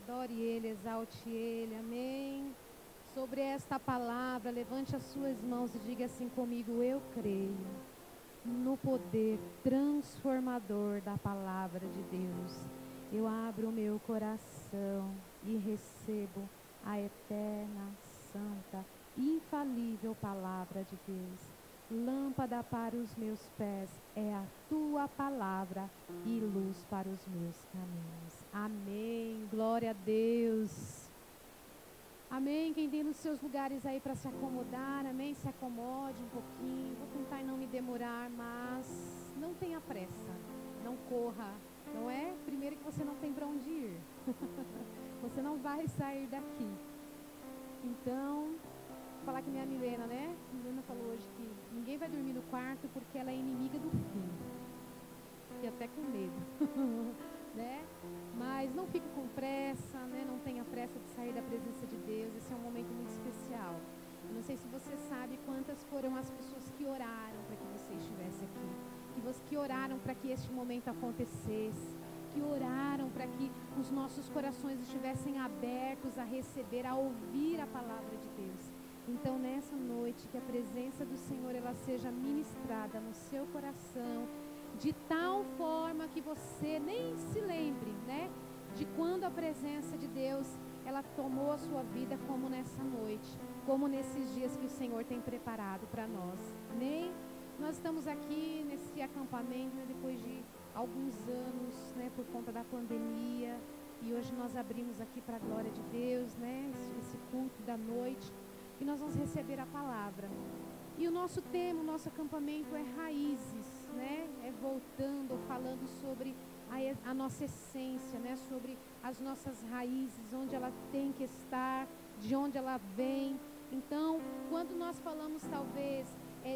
adore Ele, exalte Ele, amém. Sobre esta palavra, levante as suas mãos e diga assim comigo: eu creio no poder transformador da palavra de Deus. Eu abro o meu coração e recebo a eterna, santa, infalível palavra de Deus. Lâmpada para os meus pés é a tua palavra e luz para os meus caminhos. Amém. Glória a Deus. Amém. Quem tem nos seus lugares aí para se acomodar, amém? Se acomode um pouquinho. Vou tentar não me demorar, mas não tenha pressa. Não corra, não é? Primeiro que você não tem para onde ir. Você não vai sair daqui. Então, vou falar que minha Milena, né? A Milena falou hoje que ninguém vai dormir no quarto porque ela é inimiga do fim. Fiquei até com medo. Né? Mas não fique com pressa, né? Não tenha pressa de sair da presença de Deus. Esse é um momento muito especial. Eu não sei se você sabe quantas foram as pessoas que oraram para que você estivesse aqui, que oraram para que este momento acontecesse, que oraram para que os nossos corações estivessem abertos a receber, a ouvir a palavra de Deus. Então, nessa noite, que a presença do Senhor ela seja ministrada no seu coração, de tal forma que você nem se lembre, né, de quando a presença de Deus ela tomou a sua vida, como nessa noite, como nesses dias que o Senhor tem preparado para nós. Amém? Nós estamos aqui nesse acampamento, né, depois de alguns anos, né, por conta da pandemia, e hoje nós abrimos aqui para a glória de Deus, né, esse culto da noite, e nós vamos receber a palavra. E o nosso tema, o nosso acampamento é raízes, né? É voltando, falando sobre a nossa essência, né? Sobre as nossas raízes, onde ela tem que estar, de onde ela vem. Então, quando nós falamos talvez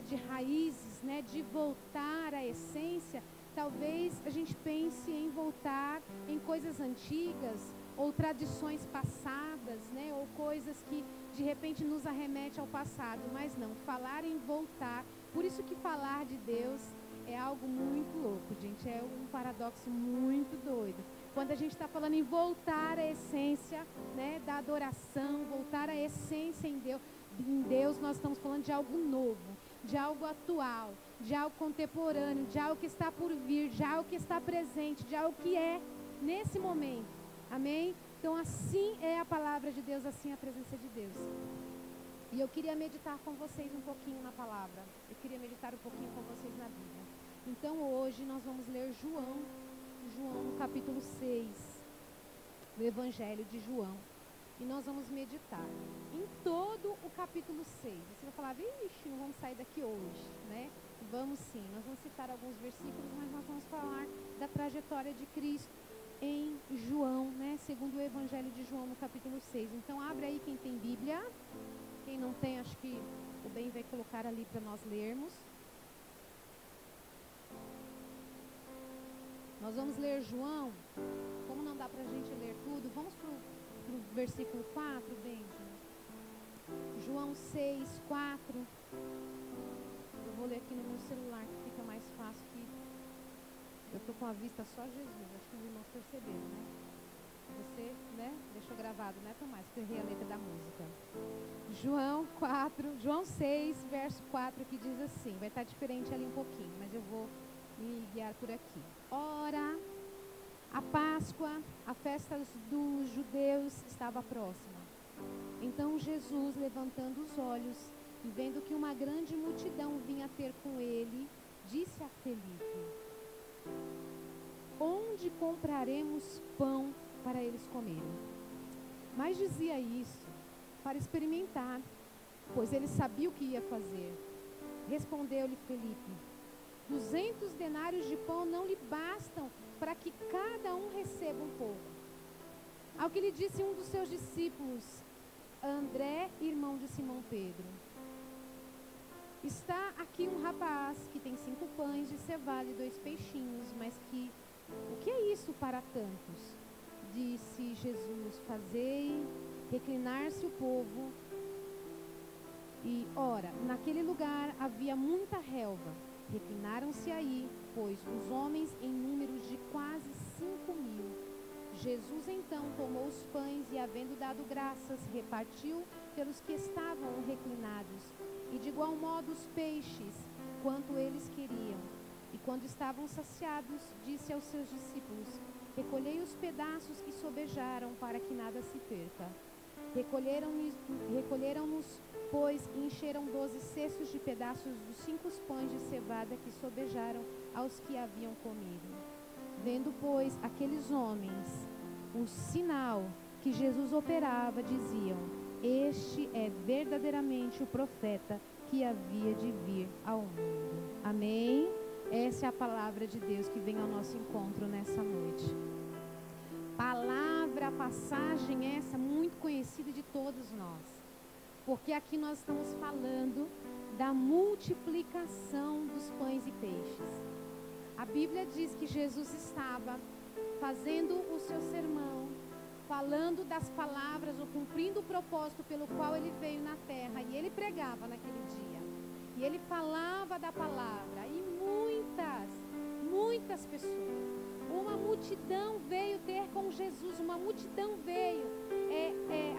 de raízes, né? De voltar à essência, talvez a gente pense em voltar em coisas antigas ou tradições passadas, né? Ou coisas que de repente nos arremete ao passado, mas não, falar em voltar, por isso que falar de Deus é algo muito louco, gente, é um paradoxo muito doido. Quando a gente está falando em voltar à essência, né, da adoração, voltar à essência em Deus, nós estamos falando de algo novo, de algo atual, de algo contemporâneo, de algo que está por vir, de algo que está presente, de algo que é nesse momento, amém? Então, assim é a palavra de Deus, assim é a presença de Deus. E eu queria meditar com vocês um pouquinho na palavra. Eu queria meditar um pouquinho com vocês na Bíblia. Então, hoje nós vamos ler João no capítulo 6, o Evangelho de João. E nós vamos meditar em todo o capítulo 6. Você vai falar, vixe, não vamos sair daqui hoje, né? Vamos sim, nós vamos citar alguns versículos, mas nós vamos falar da trajetória de Cristo em João, né? Segundo o Evangelho de João, no capítulo 6. Então, abre aí quem tem Bíblia. Quem não tem, acho que o bem vai colocar ali para nós lermos. Nós vamos ler João. Como não dá para a gente ler tudo, vamos para o versículo 4, Benjamin. João 6, 4. Eu vou ler aqui no meu celular, que fica mais fácil que... Eu estou com a vista só Jesus, acho que os irmãos perceberam, né? Você, né? Deixou gravado, né, Tomás? Que eu errei a letra da música. João 6, verso 4, que diz assim, vai estar diferente ali um pouquinho, mas eu vou me guiar por aqui. Ora, a Páscoa, a festa dos judeus estava próxima. Então Jesus, levantando os olhos e vendo que uma grande multidão vinha ter com ele, disse a Felipe: onde compraremos pão para eles comerem? Mas dizia isso para experimentar, pois ele sabia o que ia fazer. Respondeu-lhe Felipe: 200 denários de pão não lhe bastam para que cada um receba um pouco. Ao que lhe disse um dos seus discípulos, André, irmão de Simão Pedro: está aqui um rapaz que tem 5 pães de cevada e 2 peixinhos, mas o que é isso para tantos? Disse Jesus: fazei reclinar-se o povo. E, ora, naquele lugar havia muita relva. Reclinaram-se aí, pois, os homens em números de quase 5.000. Jesus então tomou os pães e, havendo dado graças, repartiu pelos que estavam reclinados, e de igual modo os peixes, quanto eles queriam. E quando estavam saciados, disse aos seus discípulos: recolhei os pedaços que sobejaram, para que nada se perca. Recolheram-nos, pois, e encheram 12 cestos de pedaços dos 5 pães de cevada que sobejaram aos que haviam comido. Vendo, pois, aqueles homens o sinal que Jesus operava, diziam: este é verdadeiramente o profeta que havia de vir ao mundo. Amém? Essa é a palavra de Deus que vem ao nosso encontro nessa noite. Palavra, passagem essa muito conhecida de todos nós, porque aqui nós estamos falando da multiplicação dos pães e peixes. A Bíblia diz que Jesus estava fazendo o seu sermão, falando das palavras, ou cumprindo o propósito pelo qual ele veio na terra, e ele pregava naquele dia, e ele falava da palavra, e muitas pessoas, uma multidão veio ter com Jesus, uma multidão veio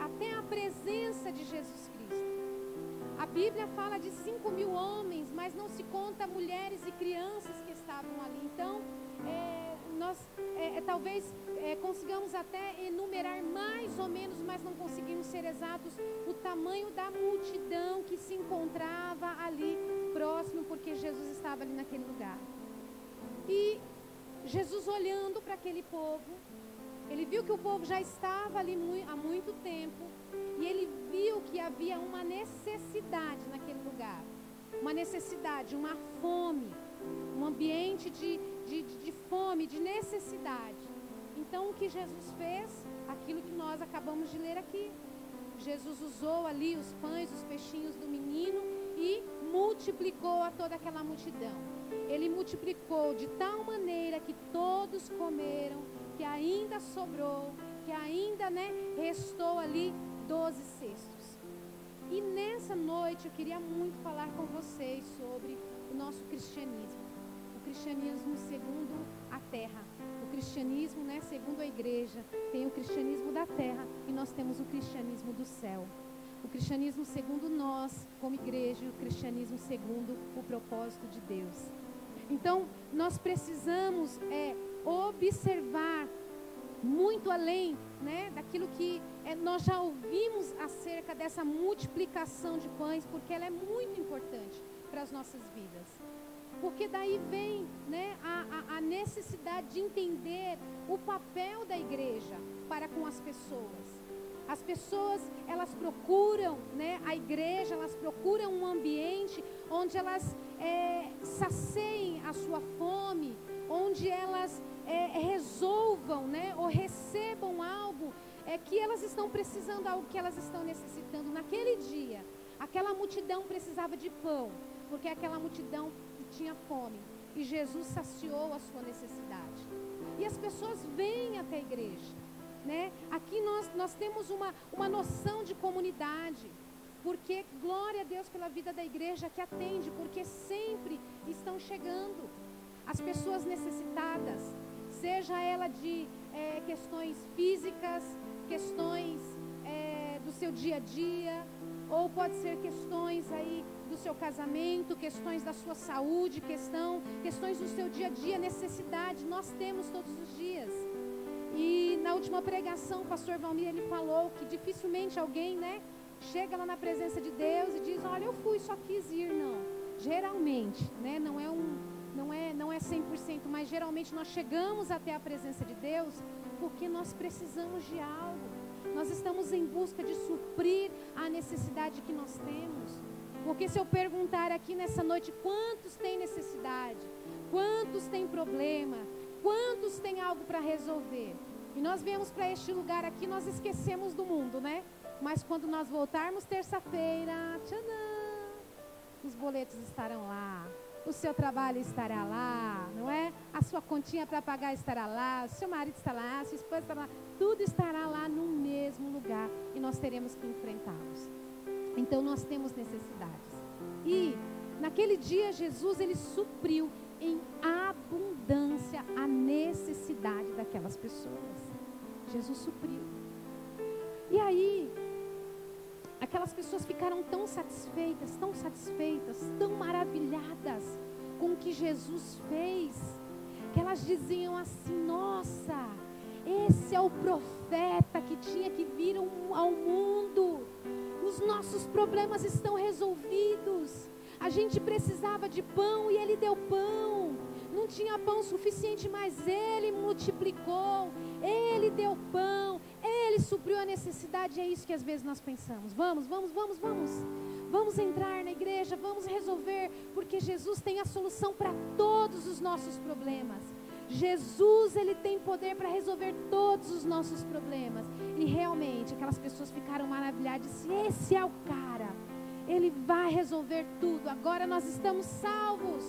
até a presença de Jesus Cristo. A Bíblia fala de 5.000 homens, mas não se conta mulheres e crianças que estavam ali. Então, nós talvez consigamos até enumerar mais ou menos, mas não conseguimos ser exatos, o tamanho da multidão que se encontrava ali próximo, porque Jesus estava ali naquele lugar. E Jesus, olhando para aquele povo, ele viu que o povo já estava ali há muito tempo, e ele viu que havia uma necessidade naquele lugar, uma necessidade, uma fome, um ambiente de fome, de necessidade. Então, o que Jesus fez? Aquilo que nós acabamos de ler aqui. Jesus usou ali os pães, os peixinhos do menino e multiplicou a toda aquela multidão. Ele multiplicou de tal maneira que todos comeram, que ainda sobrou, que ainda restou ali 12 cestos. E nessa noite eu queria muito falar com vocês sobre o nosso cristianismo. O cristianismo segundo a terra. O cristianismo, segundo a igreja, tem o cristianismo da terra e nós temos o cristianismo do céu. O cristianismo segundo nós, como igreja, e o cristianismo segundo o propósito de Deus. Então, nós precisamos observar muito além, daquilo que nós já ouvimos acerca dessa multiplicação de pães, porque ela é muito importante para as nossas vidas. Porque daí vem a necessidade de entender o papel da igreja para com as pessoas. As pessoas, elas procuram, a igreja, elas procuram um ambiente onde elas saciem a sua fome, onde elas resolvam, ou recebam algo que elas estão precisando, algo que elas estão necessitando. Naquele dia, aquela multidão precisava de pão, porque aquela multidão tinha fome, e Jesus saciou a sua necessidade. E as pessoas vêm até a igreja. Aqui nós temos uma noção de comunidade, porque glória a Deus pela vida da igreja que atende, porque sempre estão chegando as pessoas necessitadas, seja ela de questões físicas, questões do seu dia a dia, ou pode ser questões aí do seu casamento, questões da sua saúde, questões do seu dia a dia, necessidade, nós temos todos os dias. E na última pregação, o pastor Valmir, ele falou que dificilmente alguém, chega lá na presença de Deus e diz: olha, eu fui, só quis ir. Não, geralmente, não é 100%, mas geralmente nós chegamos até a presença de Deus porque nós precisamos de algo. Nós estamos em busca de suprir a necessidade que nós temos. Porque se eu perguntar aqui nessa noite, quantos têm necessidade? Quantos têm problema? Quantos têm algo para resolver? E nós viemos para este lugar aqui, nós esquecemos do mundo, Mas quando nós voltarmos terça-feira, tchanã, os boletos estarão lá, o seu trabalho estará lá, não é? A sua continha para pagar estará lá, o seu marido estará lá, a sua esposa estará lá, tudo estará lá no mesmo lugar e nós teremos que enfrentá-los. Então nós temos necessidades. E naquele dia Jesus, ele supriu em abundância a necessidade daquelas pessoas. Jesus supriu. E aí, aquelas pessoas ficaram tão satisfeitas, tão maravilhadas com o que Jesus fez, que elas diziam assim: nossa, esse é o profeta que tinha que vir ao mundo. Os nossos problemas estão resolvidos. A gente precisava de pão e ele deu pão. Não tinha pão suficiente, mas ele multiplicou. Ele deu pão. Ele supriu a necessidade. É isso que às vezes nós pensamos. Vamos entrar na igreja, vamos resolver, porque Jesus tem a solução para todos os nossos problemas. Jesus, ele tem poder para resolver todos os nossos problemas. E realmente, aquelas pessoas ficaram maravilhadas. Esse é o cara, ele vai resolver tudo. Agora nós estamos salvos.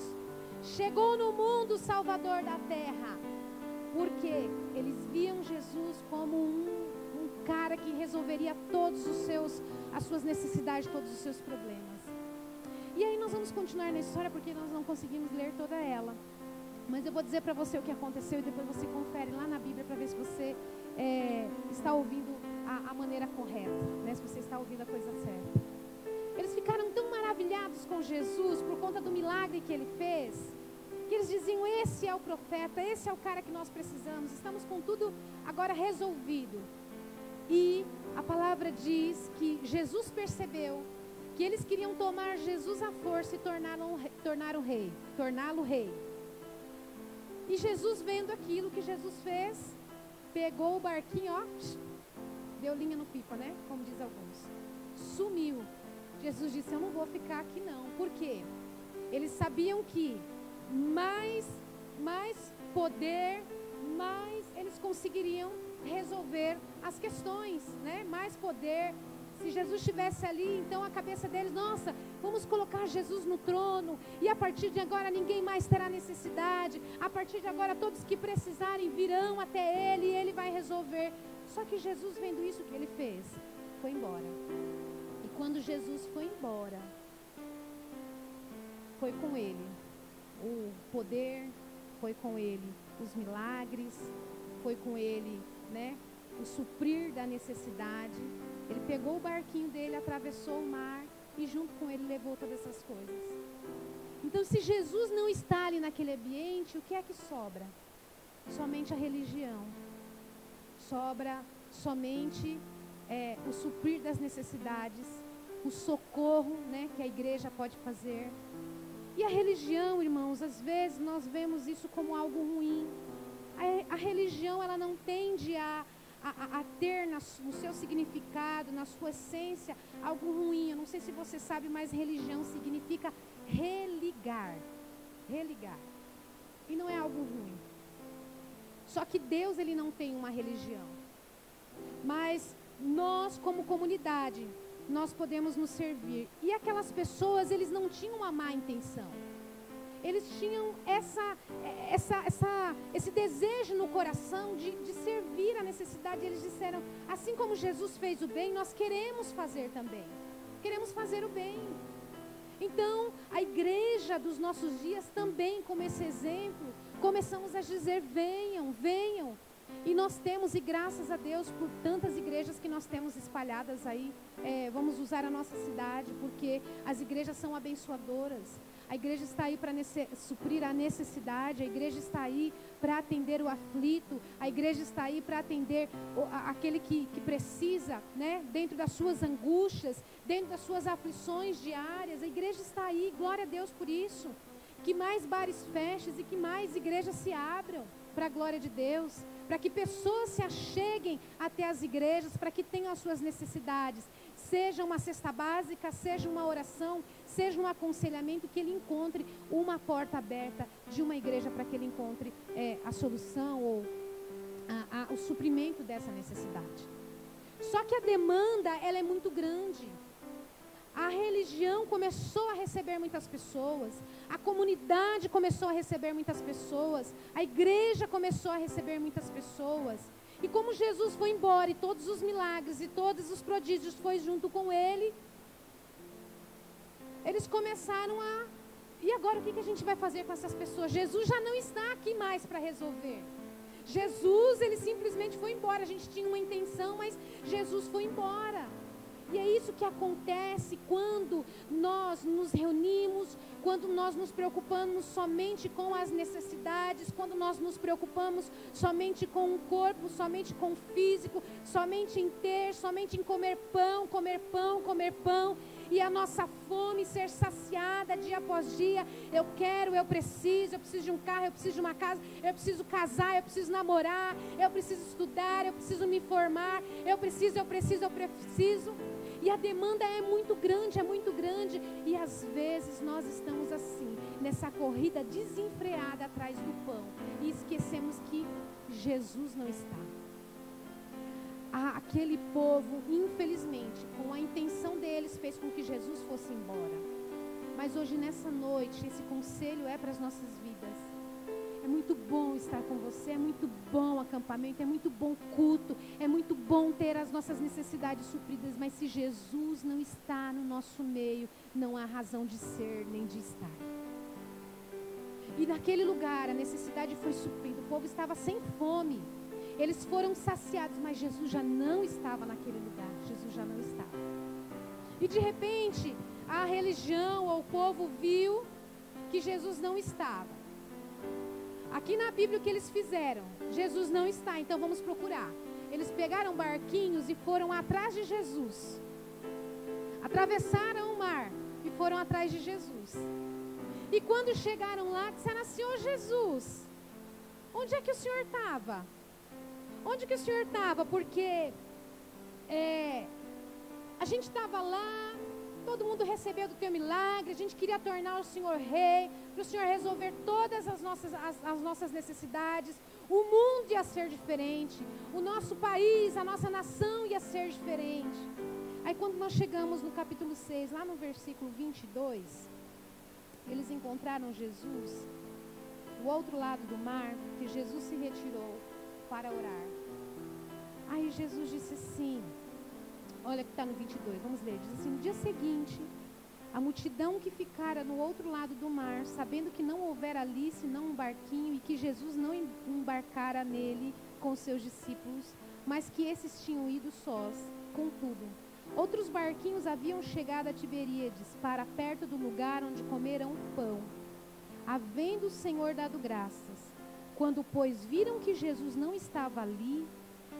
Chegou no mundo o Salvador da terra. Porque eles viam Jesus como um cara que resolveria as suas necessidades, todos os seus problemas. E aí nós vamos continuar na história, porque nós não conseguimos ler toda ela. Mas eu vou dizer para você o que aconteceu e depois você confere lá na Bíblia para ver se você está ouvindo a maneira correta, né? Se você está ouvindo a coisa certa. Eles ficaram tão maravilhados com Jesus por conta do milagre que ele fez, que eles diziam: esse é o profeta, esse é o cara que nós precisamos, estamos com tudo agora resolvido. E a palavra diz que Jesus percebeu que eles queriam tomar Jesus à força e torná-lo rei. E Jesus, vendo aquilo que Jesus fez, pegou o barquinho, deu linha no pipa, né? Como diz alguns. Sumiu. Jesus disse: eu não vou ficar aqui não. Por quê? Eles sabiam que mais poder, mais eles conseguiriam resolver as questões, né? Mais poder. Se Jesus estivesse ali, então a cabeça deles: nossa, vamos colocar Jesus no trono, e a partir de agora ninguém mais terá necessidade, a partir de agora todos que precisarem virão até ele e ele vai resolver. Só que Jesus, vendo isso, o que ele fez? Foi embora. E quando Jesus foi embora, foi com ele o poder, foi com ele os milagres, foi com ele, né, o suprir da necessidade. Ele pegou o barquinho dele, atravessou o mar e junto com ele levou todas essas coisas. Então, se Jesus não está ali naquele ambiente, o que é que sobra? Somente a religião. Sobra somente o suprir das necessidades, o socorro, né, que a igreja pode fazer. E a religião, irmãos, às vezes nós vemos isso como algo ruim. A religião, ela não tende a ter no seu significado, na sua essência, algo ruim. Eu não sei se você sabe, mas religião significa religar. Religar. E não é algo ruim. Só que Deus, ele não tem uma religião. Mas nós, como comunidade, nós podemos nos servir. E aquelas pessoas, eles não tinham uma má intenção. Eles tinham esse desejo no coração de servir a necessidade. Eles disseram: assim como Jesus fez o bem, nós queremos fazer também. Queremos fazer o bem. Então, a igreja dos nossos dias também, como esse exemplo, começamos a dizer: venham, venham. E nós temos, e graças a Deus por tantas igrejas que nós temos espalhadas aí, vamos usar a nossa cidade, porque as igrejas são abençoadoras. A igreja está aí para suprir a necessidade, a igreja está aí para atender o aflito, a igreja está aí para atender aquele que precisa, né, dentro das suas angústias, dentro das suas aflições diárias. A igreja está aí, glória a Deus por isso. Que mais bares fechem e que mais igrejas se abram para a glória de Deus, para que pessoas se acheguem até as igrejas, para que tenham as suas necessidades, seja uma cesta básica, seja uma oração, seja um aconselhamento, que ele encontre uma porta aberta de uma igreja para que ele encontre a solução ou o suprimento dessa necessidade. Só que a demanda, ela é muito grande. A religião começou a receber muitas pessoas, a comunidade começou a receber muitas pessoas, a igreja começou a receber muitas pessoas. E como Jesus foi embora e todos os milagres e todos os prodígios foi junto com ele, eles começaram e agora o que a gente vai fazer com essas pessoas? Jesus já não está aqui mais para resolver. Jesus, ele simplesmente foi embora. A gente tinha uma intenção, mas Jesus foi embora. E é isso que acontece quando nós nos reunimos, quando nós nos preocupamos somente com as necessidades, quando nós nos preocupamos somente com o corpo, somente com o físico, somente em ter, somente em comer pão, comer pão, comer pão. E a nossa fome ser saciada dia após dia. Eu quero, eu preciso de um carro, eu preciso de uma casa, eu preciso casar, eu preciso namorar, eu preciso estudar, eu preciso me formar, eu preciso. E a demanda é muito grande, e às vezes nós estamos assim, nessa corrida desenfreada atrás do pão, e esquecemos que Jesus não está. Aquele povo, infelizmente, com a intenção deles, fez com que Jesus fosse embora. Mas hoje, nessa noite, esse conselho é para as nossas vidas. É muito bom estar com você, é muito bom o acampamento, é muito bom o culto, é muito bom ter as nossas necessidades supridas, mas se Jesus não está no nosso meio, não há razão de ser nem de estar. E naquele lugar a necessidade foi suprida, o povo estava sem fome, eles foram saciados, mas Jesus já não estava naquele lugar, Jesus já não estava. E de repente a religião ou o povo viu que Jesus não estava. Aqui na Bíblia o que eles fizeram? Jesus não está, então vamos procurar. Eles pegaram barquinhos e foram atrás de Jesus. Atravessaram o mar e foram atrás de Jesus. E quando chegaram lá, disseram assim: Senhor Jesus, onde é que o Senhor estava? Onde que o Senhor estava? Porque a gente estava lá, todo mundo recebeu do teu milagre, a gente queria tornar o Senhor rei, para o Senhor resolver todas as nossas necessidades, o mundo ia ser diferente, o nosso país, a nossa nação ia ser diferente. Aí quando nós chegamos no capítulo 6, lá no versículo 22, eles encontraram Jesus do outro lado do mar, porque Jesus se retirou para orar. Aí Jesus disse assim, olha que está no 22, vamos ler, diz assim: no dia seguinte, a multidão que ficara no outro lado do mar, sabendo que não houvera ali senão um barquinho, e que Jesus não embarcara nele com seus discípulos, mas que esses tinham ido sós. Contudo, outros barquinhos haviam chegado a Tiberíades, para perto do lugar onde comeram pão, havendo o Senhor dado graças. Quando, pois, viram que Jesus não estava ali,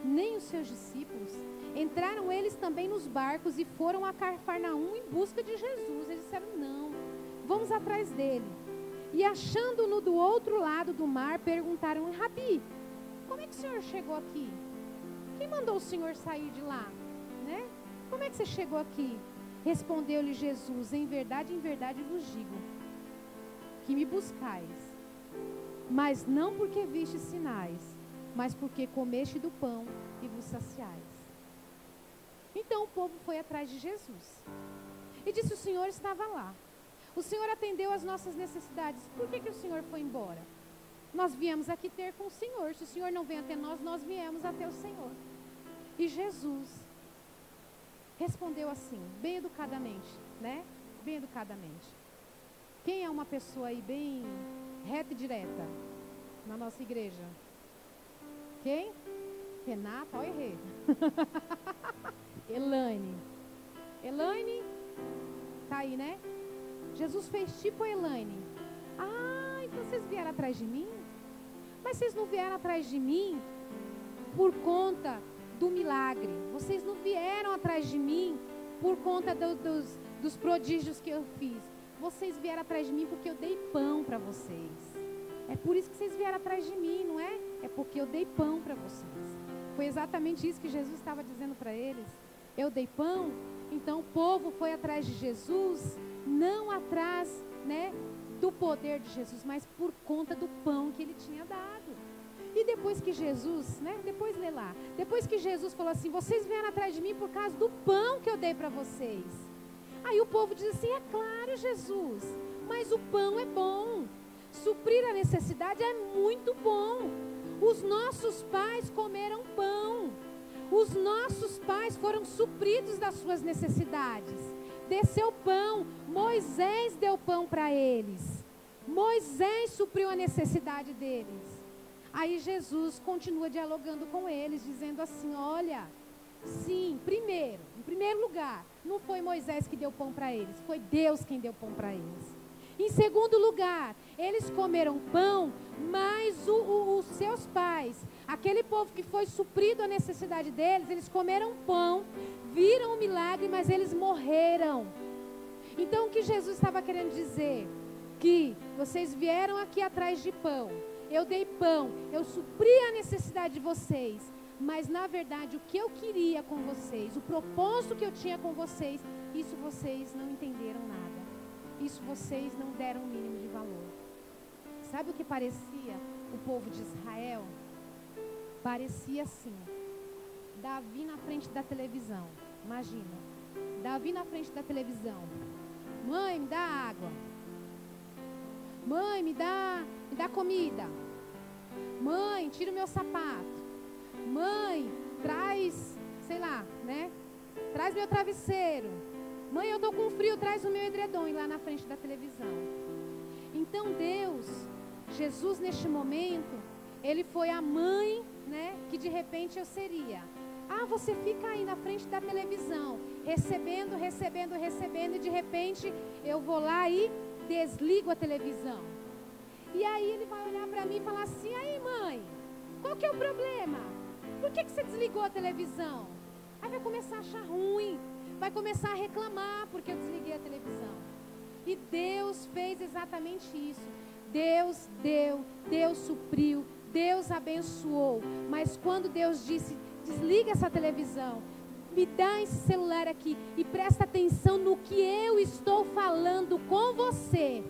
nem os seus discípulos, entraram eles também nos barcos e foram a Cafarnaum em busca de Jesus. Eles disseram: não, vamos atrás dele. E achando-no do outro lado do mar, perguntaram: Rabi, como é que o senhor chegou aqui? Quem mandou o senhor sair de lá? Né? Como é que você chegou aqui? Respondeu-lhe Jesus: em verdade vos digo, que me buscais, mas não porque vistes sinais, mas porque comeste do pão e vos saciais. Então o povo foi atrás de Jesus. E disse: o Senhor estava lá. O Senhor atendeu às nossas necessidades. Por que o Senhor foi embora? Nós viemos aqui ter com o Senhor. Se o Senhor não vem até nós, nós viemos até o Senhor. E Jesus respondeu assim, bem educadamente, né? Bem educadamente. Quem é uma pessoa aí bem reta e direta na nossa igreja? Quem? Renata, ó, errei. Elaine, tá aí, né? Jesus fez tipo a Elaine. Ah, então vocês vieram atrás de mim? Mas vocês não vieram atrás de mim por conta do milagre. Vocês não vieram atrás de mim por conta dos prodígios que eu fiz. Vocês vieram atrás de mim porque eu dei pão para vocês. É por isso que vocês vieram atrás de mim, não é? É porque eu dei pão para vocês. Foi exatamente isso que Jesus estava dizendo para eles. Eu dei pão, então o povo foi atrás de Jesus, não atrás, né, do poder de Jesus, mas por conta do pão que ele tinha dado. E depois que Jesus, né, depois lê lá, depois que Jesus falou assim: vocês vieram atrás de mim por causa do pão que eu dei para vocês. Aí o povo diz assim: é claro, Jesus, mas o pão é bom, suprir a necessidade é muito bom. Os nossos pais comeram pão, os nossos pais foram supridos das suas necessidades. Desceu pão, Moisés deu pão para eles, Moisés supriu a necessidade deles. Aí Jesus continua dialogando com eles, dizendo assim: olha, sim, em primeiro lugar, não foi Moisés que deu pão para eles, foi Deus quem deu pão para eles. Em segundo lugar, eles comeram pão, mas os seus pais, aquele povo que foi suprido a necessidade deles, eles comeram pão, viram o milagre, mas eles morreram. Então o que Jesus estava querendo dizer? Que vocês vieram aqui atrás de pão, eu dei pão, eu supri a necessidade de vocês, mas na verdade o que eu queria com vocês, o propósito que eu tinha com vocês, isso vocês não entenderam nada. Isso vocês não deram o mínimo de valor. Sabe o que parecia o povo de Israel? Parecia assim: Davi na frente da televisão. Imagina, Davi na frente da televisão. Mãe, me dá água. Mãe, me dá comida. Mãe, tira o meu sapato. Mãe, traz, sei lá, né? Traz meu travesseiro. Mãe, eu estou com frio, traz o meu edredom. E lá na frente da televisão. Então Deus, Jesus neste momento, Ele foi a mãe, né, que de repente eu seria. Ah, você fica aí na frente da televisão, recebendo, e de repente eu vou lá e desligo a televisão. E aí Ele vai olhar para mim e falar assim: aí mãe, qual que é o problema? Por que você desligou a televisão? Aí vai começar a achar ruim. Vai começar a reclamar porque eu desliguei a televisão. E Deus fez exatamente isso. Deus deu, Deus supriu, Deus abençoou. Mas quando Deus disse: desliga essa televisão, me dá esse celular aqui e presta atenção no que eu estou falando com você,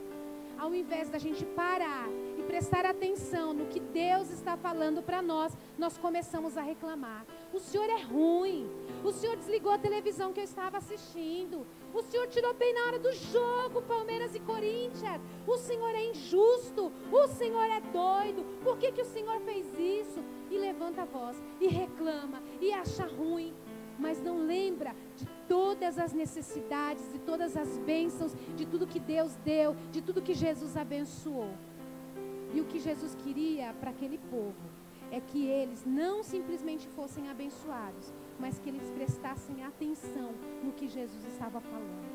ao invés da gente parar e prestar atenção no que Deus está falando para nós, nós começamos a reclamar. O Senhor é ruim. O Senhor desligou a televisão que eu estava assistindo. O Senhor tirou bem na hora do jogo, Palmeiras e Corinthians. O Senhor é injusto. O Senhor é doido. Por que o Senhor fez isso? E levanta a voz, e reclama, e acha ruim. Mas não lembra de todas as necessidades, de todas as bênçãos, de tudo que Deus deu, de tudo que Jesus abençoou. E o que Jesus queria para aquele povo é que eles não simplesmente fossem abençoados, mas que eles prestassem atenção no que Jesus estava falando.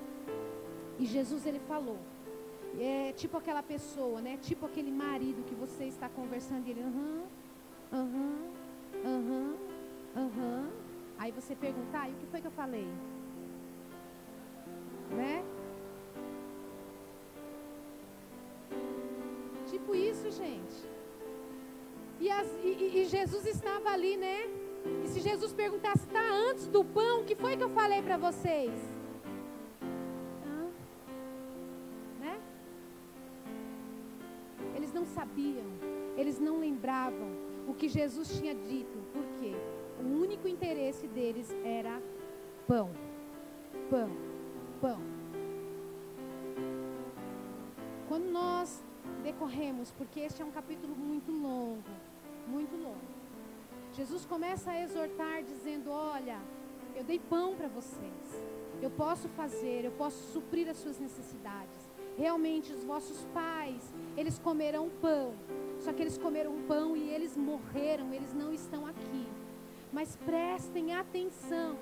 E Jesus, Ele falou, tipo aquela pessoa, né? Tipo aquele marido que você está conversando e ele, Aí você pergunta: e o que foi que eu falei? Né? Tipo isso, gente. E Jesus estava ali, né? E se Jesus perguntasse: tá, antes do pão, o que foi que eu falei para vocês? Né? Eles não sabiam, eles não lembravam o que Jesus tinha dito. Por quê? O único interesse deles era pão, pão, pão. Quando nós decorremos, porque este é um capítulo muito longo, Jesus começa a exortar dizendo: olha, eu dei pão para vocês, eu posso fazer, eu posso suprir as suas necessidades. Realmente os vossos pais, eles comerão pão, só que eles comeram pão e eles morreram, eles não estão aqui. Mas prestem atenção.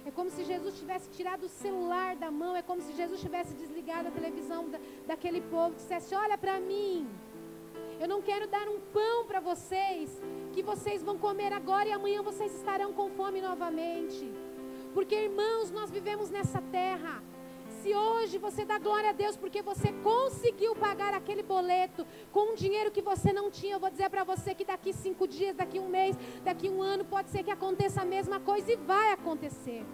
É como se Jesus tivesse tirado o celular da mão, é como se Jesus tivesse desligado a televisão daquele povo, dissesse: olha para mim, eu não quero dar um pão para vocês, que vocês vão comer agora e amanhã vocês estarão com fome novamente. Porque, irmãos, nós vivemos nessa terra. Se hoje você dá glória a Deus porque você conseguiu pagar aquele boleto com um dinheiro que você não tinha, eu vou dizer para você que daqui 5 dias, daqui 1 mês, daqui 1 ano, pode ser que aconteça a mesma coisa, e vai acontecer.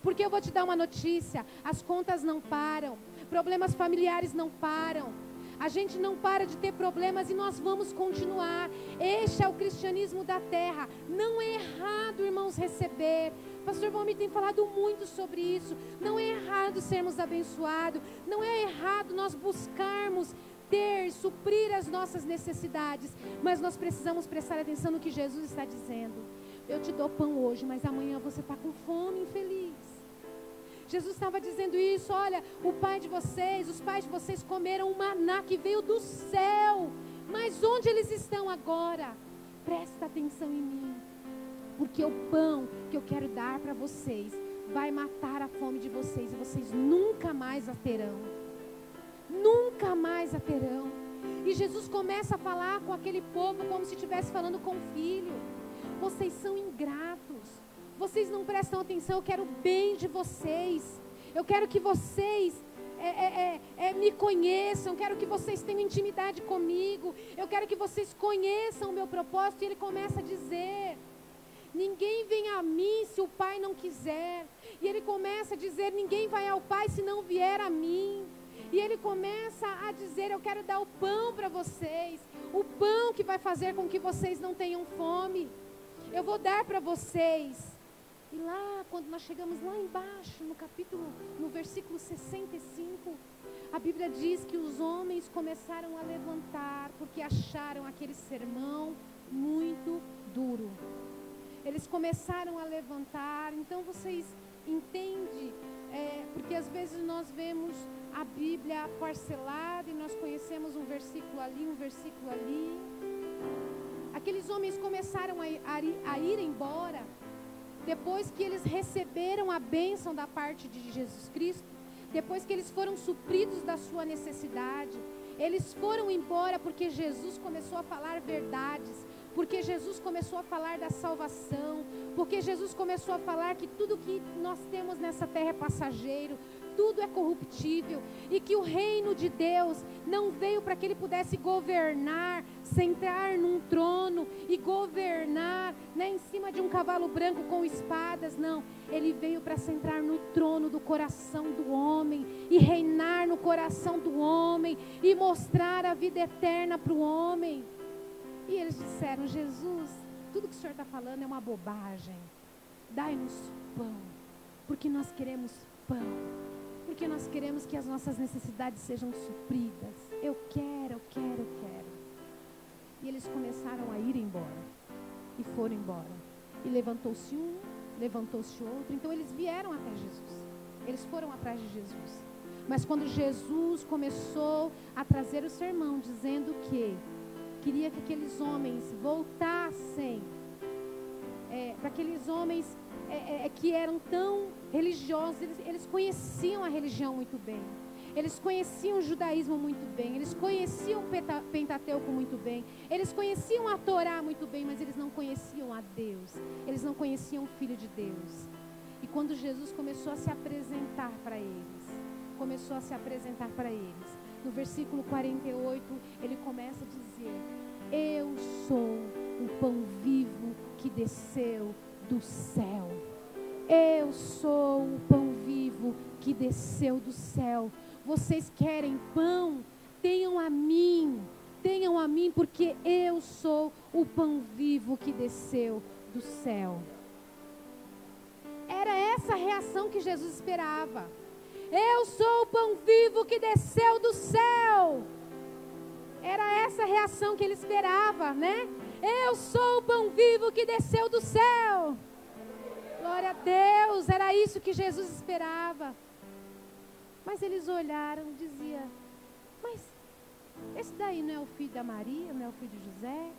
Porque eu vou te dar uma notícia: as contas não param, problemas familiares não param. A gente não para de ter problemas e nós vamos continuar. Este é o cristianismo da terra. Não é errado, irmãos, receber. O pastor Valmir tem falado muito sobre isso. Não é errado sermos abençoados. Não é errado nós buscarmos ter, suprir as nossas necessidades. Mas nós precisamos prestar atenção no que Jesus está dizendo. Eu te dou pão hoje, mas amanhã você está com fome, infeliz. Jesus estava dizendo isso: olha, os pais de vocês comeram um maná que veio do céu, mas onde eles estão agora? presta atenção em mim, porque o pão que eu quero dar para vocês vai matar a fome de vocês e vocês nunca mais a terão. Nunca mais a terão. E Jesus começa a falar com aquele povo como se estivesse falando com o filho. Vocês são ingratos. Vocês não prestam atenção. Eu quero o bem de vocês. Eu quero que vocês me conheçam. Eu quero que vocês tenham intimidade comigo. Eu quero que vocês conheçam o meu propósito. E ele começa a dizer: ninguém vem a mim se o Pai não quiser. E ele começa a dizer: ninguém vai ao Pai se não vier a mim. E ele começa a dizer: eu quero dar o pão para vocês, o pão que vai fazer com que vocês não tenham fome. Eu vou dar para vocês. E lá, quando nós chegamos lá embaixo, no versículo 65, a Bíblia diz que os homens começaram a levantar, porque acharam aquele sermão muito duro. Eles começaram a levantar. Então vocês entendem, porque às vezes nós vemos a Bíblia parcelada e nós conhecemos um versículo ali, um versículo ali. Aqueles homens começaram a ir embora, depois que eles receberam a bênção da parte de Jesus Cristo, depois que eles foram supridos da sua necessidade. Eles foram embora porque Jesus começou a falar verdades, porque Jesus começou a falar da salvação, porque Jesus começou a falar que tudo que nós temos nessa terra é passageiro, tudo é corruptível, e que o reino de Deus não veio para que ele pudesse governar, sentar num trono e governar, em cima de um cavalo branco com espadas. Não, ele veio para sentar no trono do coração do homem e reinar no coração do homem e mostrar a vida eterna para o homem. E eles disseram: Jesus, tudo que o Senhor está falando é uma bobagem. Dai-nos pão, porque nós queremos pão, porque nós queremos que as nossas necessidades sejam supridas. Eu quero. E eles começaram a ir embora, e foram embora. E levantou-se um, levantou-se outro. Então eles vieram até Jesus, eles foram atrás de Jesus. Mas quando Jesus começou a trazer o sermão, dizendo que queria que aqueles homens voltassem, para aqueles homens que eram tão religiosos, eles conheciam a religião muito bem, eles conheciam o judaísmo muito bem, eles conheciam o Pentateuco muito bem, eles conheciam a Torá muito bem, mas eles não conheciam a Deus, eles não conheciam o Filho de Deus. E quando Jesus começou a se apresentar para eles, no versículo 48, ele começa a dizer: eu sou o pão vivo que desceu do céu. Eu sou o pão vivo que desceu do céu. Vocês querem pão? Tenham a mim, porque eu sou o pão vivo que desceu do céu. Era essa a reação que Jesus esperava. Eu sou o pão vivo que desceu do céu. Era essa a reação que ele esperava, né? Eu sou o pão vivo que desceu do céu. Glória a Deus, era isso que Jesus esperava. Mas eles olharam e diziam: mas esse daí não é o filho da Maria, não é o filho de José?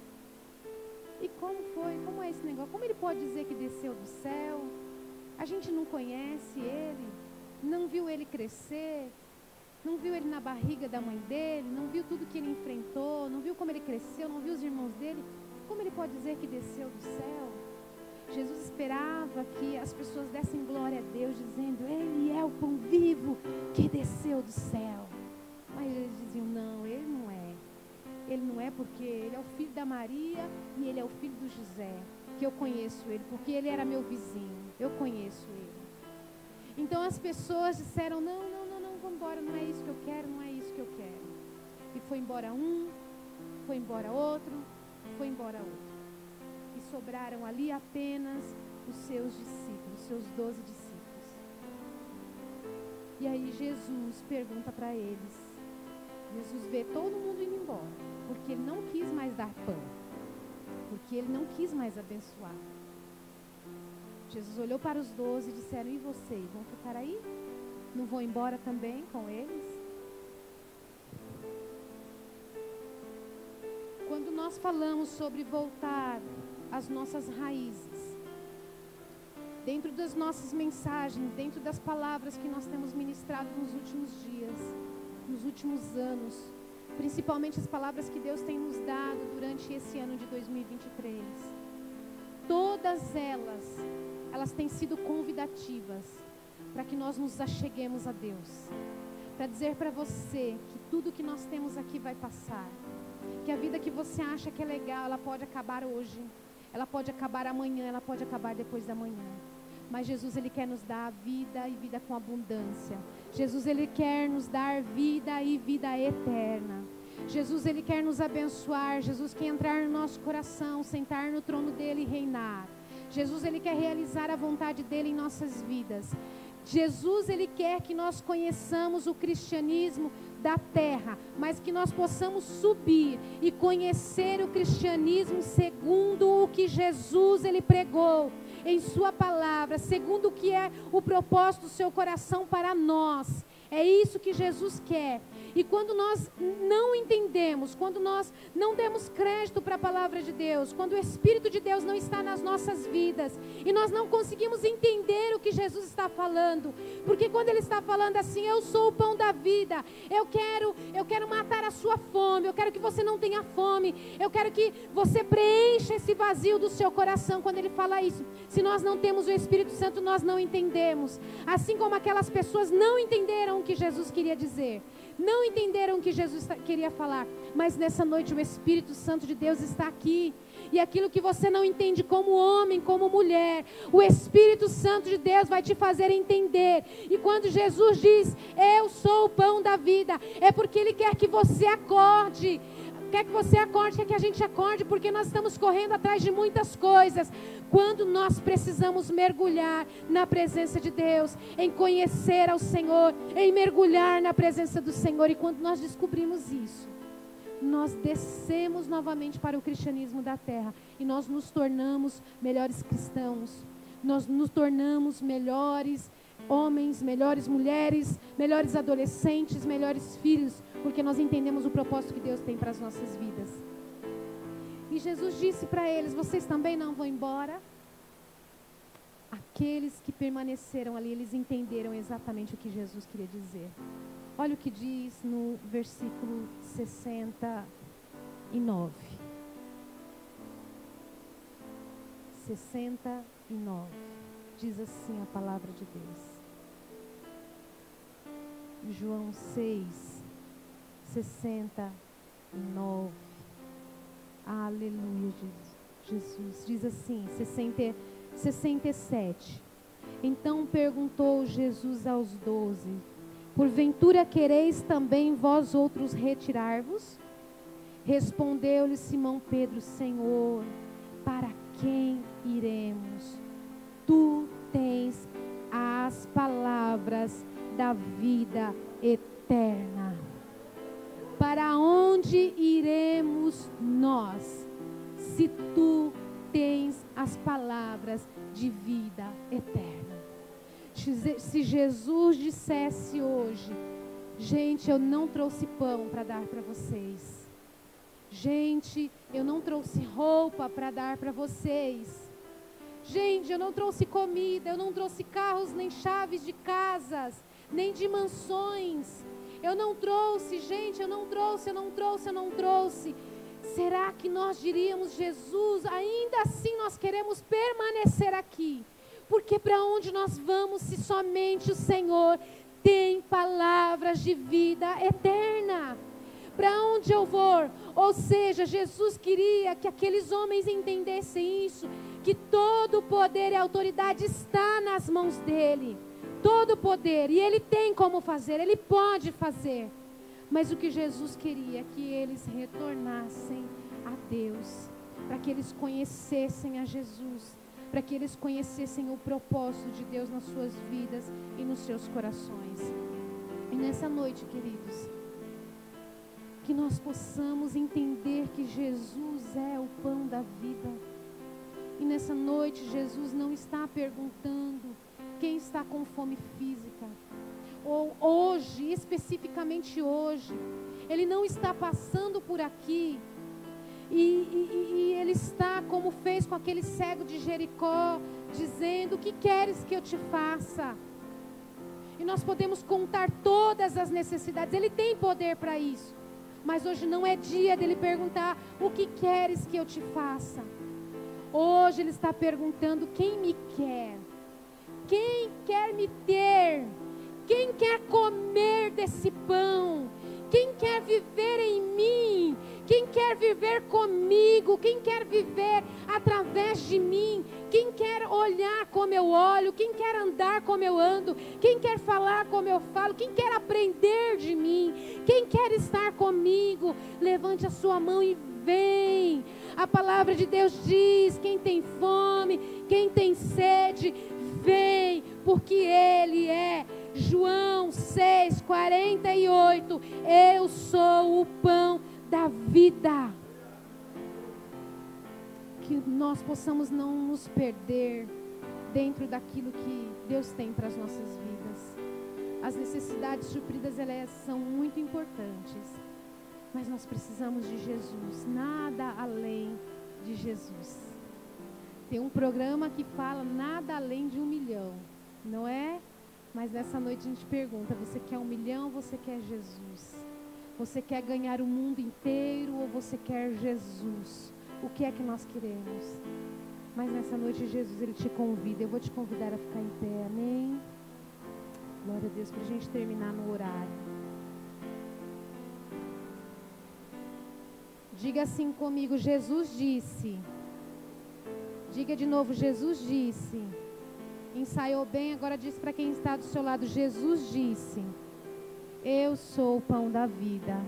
E como foi? Como é esse negócio? Como ele pode dizer que desceu do céu? A gente não conhece ele, não viu ele crescer, não viu ele na barriga da mãe dele, não viu tudo que ele enfrentou, não viu como ele cresceu, não viu os irmãos dele. Como ele pode dizer que desceu do céu? Jesus esperava que as pessoas dessem glória a Deus, dizendo: ele é o pão vivo que desceu do céu. Mas eles diziam: não, ele não é. Ele não é, porque ele é o filho da Maria e ele é o filho do José, que eu conheço ele, porque ele era meu vizinho, eu conheço ele. Então as pessoas disseram: não, vamos embora, não é isso que eu quero, não é isso que eu quero. E foi embora um, foi embora outro, foi embora outro. E sobraram ali apenas os seus discípulos, os seus 12 discípulos. E aí Jesus pergunta para eles. Jesus vê todo mundo indo embora, porque ele não quis mais dar pão, porque ele não quis mais abençoar. Jesus olhou para os 12 e disseram: e vocês, vão ficar aí? Não vão embora também com eles? Quando nós falamos sobre voltar às nossas raízes, dentro das nossas mensagens, dentro das palavras que nós temos ministrado nos últimos dias, nos últimos anos, principalmente as palavras que Deus tem nos dado durante esse ano de 2023, todas elas têm sido convidativas para que nós nos acheguemos a Deus, para dizer para você que tudo que nós temos aqui vai passar, que a vida que você acha que é legal, ela pode acabar hoje, ela pode acabar amanhã, ela pode acabar depois da manhã. Mas Jesus, Ele quer nos dar vida e vida com abundância. Jesus, Ele quer nos dar vida e vida eterna. Jesus, Ele quer nos abençoar. Jesus quer entrar no nosso coração, sentar no trono dEle e reinar. Jesus, Ele quer realizar a vontade dEle em nossas vidas. Jesus, Ele quer que nós conheçamos o cristianismo da terra, mas que nós possamos subir e conhecer o cristianismo segundo o que Jesus, Ele pregou em sua palavra, segundo o que é o propósito do seu coração para nós. É isso que Jesus quer. E quando nós não entendemos, quando nós não demos crédito para a palavra de Deus, quando o Espírito de Deus não está nas nossas vidas, e nós não conseguimos entender o que Jesus está falando, porque quando Ele está falando assim, eu sou o pão da vida, eu quero matar a sua fome, eu quero que você não tenha fome, eu quero que você preencha esse vazio do seu coração. Quando Ele fala isso, se nós não temos o Espírito Santo, nós não entendemos, assim como aquelas pessoas não entenderam o que Jesus queria dizer, não entenderam o que Jesus queria falar, mas nessa noite o Espírito Santo de Deus está aqui, e aquilo que você não entende como homem, como mulher, o Espírito Santo de Deus vai te fazer entender. E quando Jesus diz, eu sou o pão da vida, é porque Ele quer que você acorde, quer que a gente acorde, porque nós estamos correndo atrás de muitas coisas, quando nós precisamos mergulhar na presença de Deus, em conhecer ao Senhor, em mergulhar na presença do Senhor. E quando nós descobrimos isso, nós descemos novamente para o cristianismo da terra, e nós nos tornamos melhores cristãos, nós nos tornamos melhores homens, melhores mulheres, melhores adolescentes, melhores filhos, porque nós entendemos o propósito que Deus tem para as nossas vidas. E Jesus disse para eles, vocês também não vão embora? Aqueles que permaneceram ali, eles entenderam exatamente o que Jesus queria dizer. Olha o que diz no versículo 69. 69. Diz assim a palavra de Deus. João 6, 69. Aleluia, Jesus. Diz assim, 67. Então perguntou Jesus aos 12: porventura quereis também vós outros retirar-vos? Respondeu-lhe Simão Pedro: Senhor, para quem iremos? Tu tens as palavras da vida eterna. Para onde iremos nós, se tu tens as palavras de vida eterna? Se Jesus dissesse hoje, gente, eu não trouxe pão para dar para vocês, gente, eu não trouxe roupa para dar para vocês, gente, eu não trouxe comida, eu não trouxe carros, nem chaves de casas, nem de mansões, eu não trouxe, gente, eu não trouxe. Será que nós diríamos, Jesus, ainda assim nós queremos permanecer aqui? Porque para onde nós vamos se somente o Senhor tem palavras de vida eterna? Para onde eu vou? Ou seja, Jesus queria que aqueles homens entendessem isso, que todo o poder e autoridade está nas mãos dEle. Todo o poder, e Ele tem como fazer, Ele pode fazer. Mas o que Jesus queria é que eles retornassem a Deus, para que eles conhecessem a Jesus, para que eles conhecessem o propósito de Deus nas suas vidas e nos seus corações. E nessa noite, queridos, que nós possamos entender que Jesus é o pão da vida. E nessa noite, Jesus não está perguntando quem está com fome física, ou hoje, especificamente hoje, Ele não está passando por aqui E Ele está como fez com aquele cego de Jericó, dizendo: o que queres que eu te faça? E nós podemos contar todas as necessidades. Ele tem poder para isso. Mas hoje não é dia dele perguntar: o que queres que eu te faça? Hoje ele está perguntando: quem me quer? Quem quer me ter? Quem quer comer desse pão? Quem quer viver em mim? Quem quer viver comigo? Quem quer viver através de mim? Quem quer olhar como eu olho? Quem quer andar como eu ando? Quem quer falar como eu falo? Quem quer aprender de mim? Quem quer estar comigo? Levante a sua mão e vem. A palavra de Deus diz: quem tem fome, quem tem sede, vem, porque Ele é. João 6:48, eu sou o pão da vida. Que nós possamos não nos perder dentro daquilo que Deus tem para as nossas vidas. As necessidades supridas, elas são muito importantes, mas nós precisamos de Jesus, nada além de Jesus. Tem um programa que fala nada além de 1 milhão, não é? Mas nessa noite a gente pergunta: você quer 1 milhão ou você quer Jesus? Você quer ganhar o mundo inteiro ou você quer Jesus? O que é que nós queremos? Mas nessa noite Jesus, Ele te convida. Eu vou te convidar a ficar em pé, amém? Glória a Deus, para a gente terminar no horário. Diga assim comigo: Jesus disse. Diga de novo: Jesus disse. Ensaiou bem, agora diz para quem está do seu lado: Jesus disse: eu sou o pão da vida.